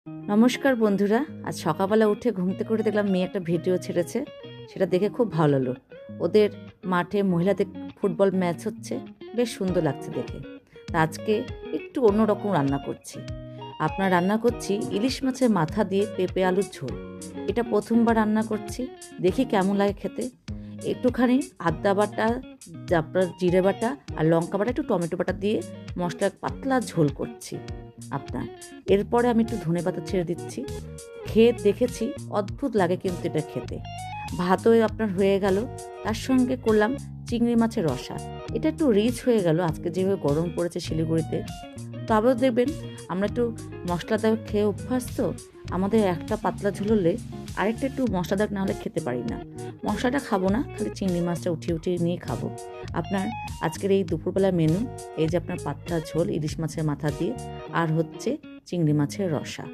নমস্কার বন্ধুরা। আজ সকালবেলা উঠে ঘুম থেকে উঠে দেখলাম মেয়ে একটা ভিডিও ছেড়েছে, সেটা দেখে খুব ভালো লাগলো। ওদের মাঠে মহিলাদের ফুটবল ম্যাচ হচ্ছে, বেশ সুন্দর লাগছে দেখে। তা আজকে একটু অন্যরকম রান্না করছি। রান্না করছি ইলিশ মাছের মাথা দিয়ে পেঁপে আলুর ঝোল। এটা প্রথমবার রান্না করছি, দেখি কেমন লাগে খেতে। একটুখানি আদা বাটা, আপনার জিরে বাটা আর লঙ্কা বাটা, একটু টমেটো বাটা দিয়ে মশলার পাতলা ঝোল করছি। এরপরে আমি একটু ধনেপাতা ছেড়ে দিচ্ছি। খেয়ে দেখেছি অদ্ভুত লাগে কিন্তু এটা খেতে। ভাতও হয়ে গেল, তার সঙ্গে করলাম চিংড়ি মাছের রসা। এটা একটু রিচ হয়ে গেল আজকে যেভাবে গরম পড়েছে শিলিগুড়িতে। তবেও দেখবেন আমরা একটু মশলাদার খেয়ে অভ্যাস তো, আমাদের একটা পাতলা ঝোল হলে আরেকটা একটু মশলাদার না হলে খেতে পারি না। মশলাটা খাবো না, খালি চিংড়ি মাছটা উঠিয়ে নিয়ে খাবো। আজকের এই দুপুরবেলার মেনু এই যে পাতলা ঝোল ইলিশ মাছের মাথা দিয়ে, আর হচ্ছে চিংড়ি মাছের রসা।